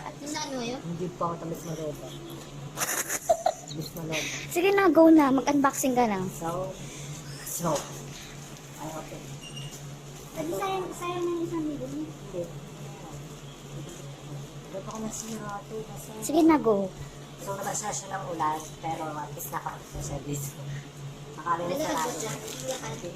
Yung na ano yun? Hindi pa ako tamis maloba. Tamis maloba. Sige na, go na. Mag-unboxing ka na. So, ay okay. Kasi sayang na yung isang milyon. Hindi. Dapat ako nasira ito kasi. Sige na, go. So, nabasa siya ng ulan, pero at least nakakita siya dito. Nakalimutan sa natin.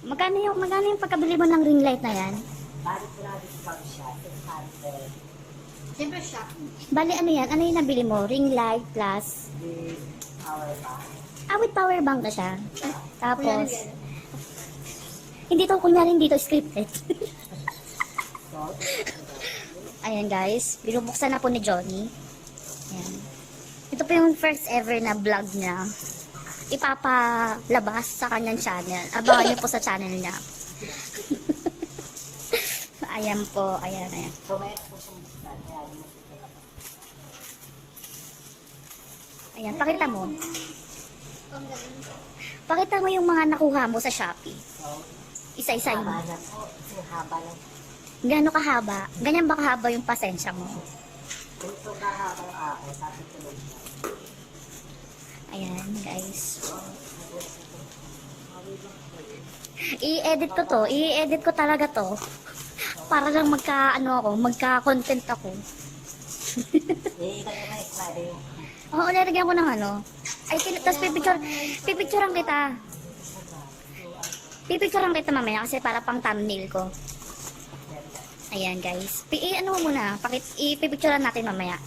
Magkano yung pagkabili mo ng ring light na yan? Balik ko na discount siya. 600. Siyempre shock. Bali, ano yan? Ano yung nabili mo? Ring light plus... With our back. With power bank na siya. Kunyari Tapos... gano'n. Hindi to, kunyari hindi to scripted. So, Ayan guys, binubuksan na po ni Johnny. Ayan. Ito po yung first ever na vlog niya. Ipapalabas sa kanyang channel. Abangan niyo po sa channel niya. Ayan po, ayan. so may po siyang buksan. Kaya Ayan, pakita mo. Ang galing. Pakita mo yung mga nakuha mo sa Shopee. So, Isa-isa yun. haba na po. Kasi haba lang. Gano'n kahaba? Ganyan ba kahaba yung pasensya mo? Ito kahaba ang ako. Tapos tulog siya. Ayan, guys. I-edit ko to. I-edit ko talaga to. Para lang magka-content ako. Ikaw na expired yung Oo, nilagyan ko ng ano. Tapos pipicturean kita. Pipicturean kita mamaya kasi para pang thumbnail ko. Ayan, guys. Ano mo muna, ipipicturean natin mamaya.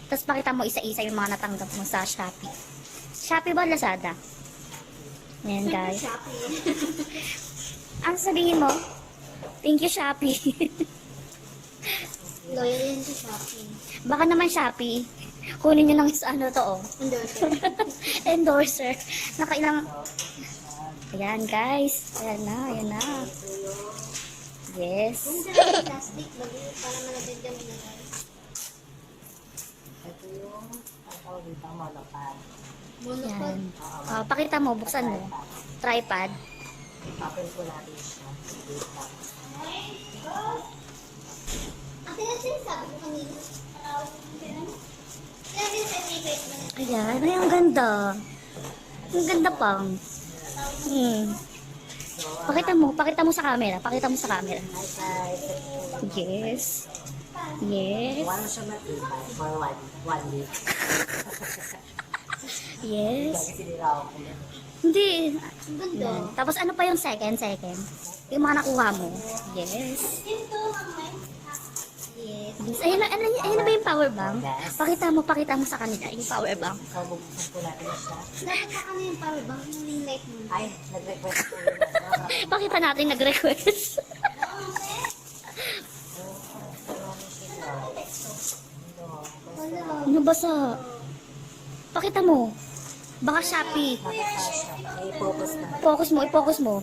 Tapos pakita mo isa-isa yung mga natanggap mo sa Shopee. Shopee ba, Lazada? Ayan, guys. Shopee. Ang sabihin mo? Thank you, Shopee. Loyal yan sa Shopee. Baka naman Shopee. Kunin nyo ng to, oh. Endorser. Endorser. Nakailang... Ayan, guys. Ayan na. Yes. Kung sila yung plastic, para malagyan kami na guys. ito yung ang tawag dito ang monopod. Monopod. Yan. Pakita mo, buksan mo. Tripod. Papel ko natin siya. Dito. Ate, yan sinasabi ko kanina. Kaya din sa favorite mo na. Ayan, ay, ang ganda. Ang ganda pang. Pakita mo sa camera. Pakita mo sa camera. Hi guys. Yes. Wala siya matibay for one week. Yes. Kasi sinira ako. Hindi. Ang ganda. Yan. Tapos ano pa yung second? Yung mga nakuha mo. Yes. Ito, mamay. Yes. Yes. Ayun na ba yung power bank? Pakita mo sa kanila yung power bank. So, bubuksan po natin siya. Dapat ka na yung power bank, yung ring light mo. Ay, nag-request ko yun. Pakita natin nag-request. Ano basa? Pakita mo. Baka Shopee. I-focus mo.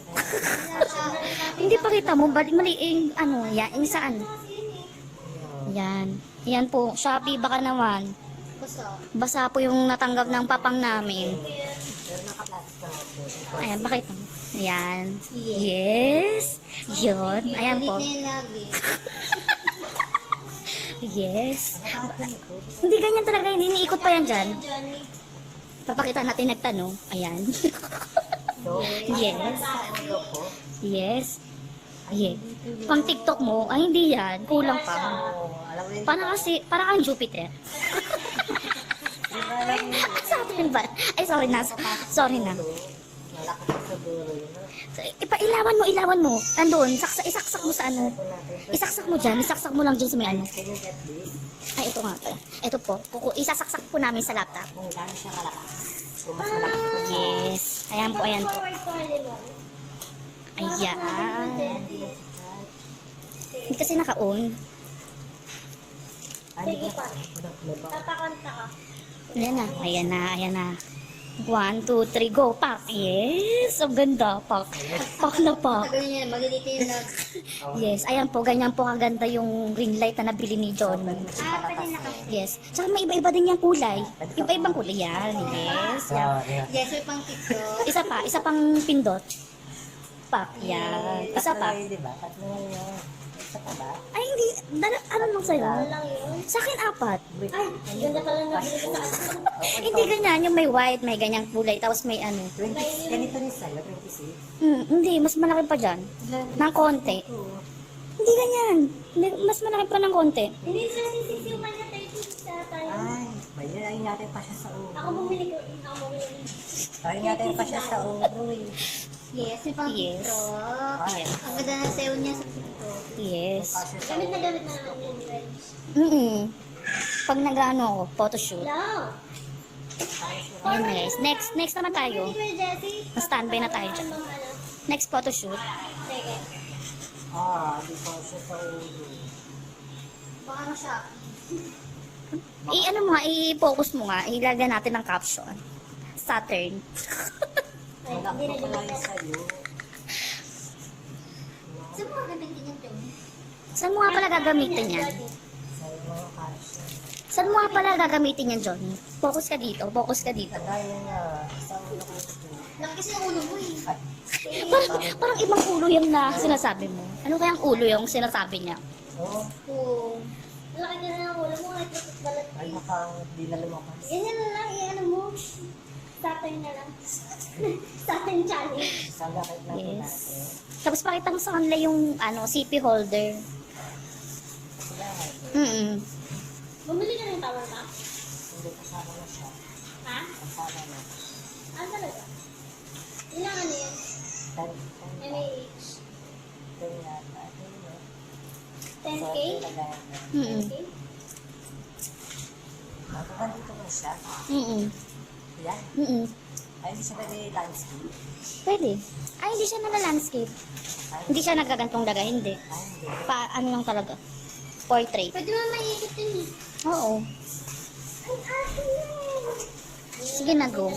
Hindi pakita mo. Mali yung saan? Yan. Yan po. Shopee, baka naman. Basa po yung natanggap ng papang namin. Ayan, pakita mo. Ayan. Yes. Yun. Ayan po. Yes. Hindi ganyan talaga. Hindi iniikot pa yan dyan. Papakita natin nagtanong. Ayan. Yes. Yes. Yes. Pang TikTok mo, ay hindi yan. Kulang pa. Parang kang Jupiter. Sa atin ba? Ay, sorry na. Ilawan mo. Andun, isaksak mo sa ano. Isaksak mo dyan. Isaksak mo lang dyan sa may ano. Ay, ito nga. Ito po. Isasaksak po namin sa laptop. Kung gano'n siya kalakas. Kung mas malaki po niya. Yes. Ayan po, ayan po. Ayan. Hindi kasi naka-on. Sige pa. Papakanta ka. Ayan na. 1, 2, 3, go. Pak. Yes. Ang ganda. Pak. Pak na pak. Sabi niya, maglilito yung lag. Yes. Ayan po. Ganyan po kaganda yung ring light na nabili ni John. Pwede na ka. Yes. Tsaka may iba-iba din yung kulay. Iba-ibang kulay yan. Yes. Yan. Yes, may pang TikTok. Isa pang pindot. Pak. Yan. Isa pa. Diba? Tatlo na yun. Sa ba? Ay, hindi. Ano lang sa'yo? Ano lang yun? Sa akin, 4. Ay, ganda pala na bili ko sa akin. Hindi ganyan. Yung may white, may ganyang kulay, tapos may ano. 20, ganito rin sa'yo, 26. Hindi, mas malaki pa dyan. Ng konti. Hindi ganyan. Hindi, mas malaki pa ng konti. Hindi sa 66 yung kanya 30 sa tayo. Ay, bayarin natin pa siya sa ulo. Ako bumili ko. Ako bumili. Bayarin natin pa siya sa ulo eh. Yes, may pang Yes. TikTok. Ay, Ang ganda ng sayo niya sa TikTok. Yes. pa siya sa Gamit na ulo. gamit na naman yung friends. Pag nag-ano ako, photoshoot. Hello! Ayun na guys. Next naman tayo. Hindi ko yung Jessie. Standby na tayo dyan. Next photoshoot. Sige. Di pa siya sa ulo. Baka na siya. I-ano mo nga, i-focus mo nga. Ilagay natin ng caption. Saturn. Ay, Wala hindi ko na pala gamit yung sa'yo. Saan mo gagamitin yung tune? Saan mo nga pala gagamitin yan? Sa'yo mga kasya. Saan mo nga pala gagamitin yan, Johnny? Focus ka dito. Focus ka dito. Kagaya nga, sa ulo ko ito. Laki kasi yung ulo mo eh. Ay, Parang ibang ulo yung na sinasabi mo. Ano kayang ulo yung sinasabi niya? oh, Oo. Laki ka na ng ulo mo. Kahit balat ay eh. baka di na lumakas. Ganyan na lang. I-ano mo. Saturn na lang. Saturn challenge. Sa lakit lang po Yes. natin. Tapos pakita mo sa kanila yung CP holder. Sila, Bumili ka ng towel ka? hindi kasama na siya. Ha? Kasama na. Ah, talaga? Ilang ano yan? 10 MAH? yata. 10K? lagayan na. 10K? Magkakandito mo siya. Yan. Ay, hindi siya pwede landscape. Pwede. Ay, hindi siya nala-landscape. Ay, Hindi siya nagagantong daga, hindi. hindi. Ano lang talaga? Portrait. Pwede mo maiikot yun eh. Oo. Ay, akin na Sige na, go.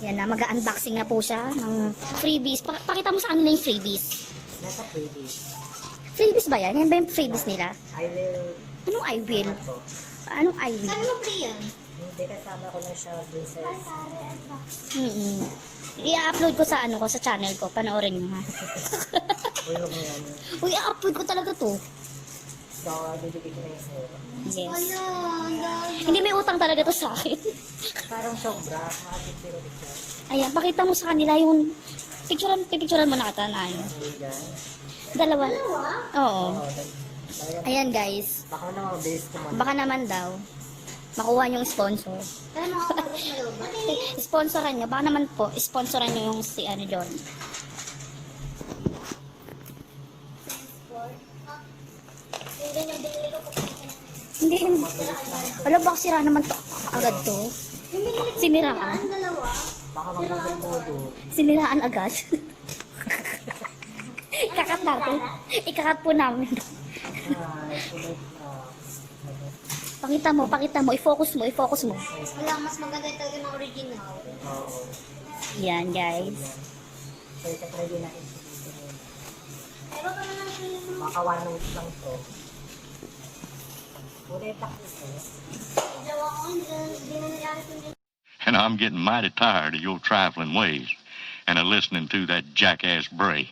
Yan na, mag-unboxing na po siya ng freebies. Pakita mo sa kanila yung freebies. Nasa pwede. Freebies ba yan? Yan ba yung freebies nila? I will... Anong I will? Ano to? Anong I will? Saan mo play yan? Hindi kasama ko na siya dun sa... I-upload ko sa sa channel ko. Panoorin nyo, ha? Uy, huwag mo yan. Uy, i-upload ko talaga to. So, bibigay ko na yung sa'yo. Yes. Ano? Ang dami. Hindi may utang talaga to sa akin. Parang sobra. Makakit pero ito. Ayan, pakita mo sa kanila yung picturean mo na kita na ano. Yan. Dalawa. Oo. Oo. Ayan guys. Baka na mga-base ko man. Baka naman daw makuha yung sponsor. Kaya makakabot na loob. Sponsoran nyo. Baka naman po, sponsoran nyo yung si John. Yung ganyan binili ko. Hindi. Wala baka sira naman to agad to. Yung binili ko Siniraan. yan, dalawa. Baka mag-modo. Siniraan agad. Ikakat natin. Ikakat po namin. Ay, tulad na. Pakita mo. I-focus mo. Wala, mas maganda talaga ng original. Oo. Yan guys. So, ito pwede na ito. Pero pa naman yung Baka 1 note lang to. Kulay tak ito. dalawa ko, hindi na nangyari yung And I'm getting mighty tired of your trifling ways and of listening to that jackass Bray.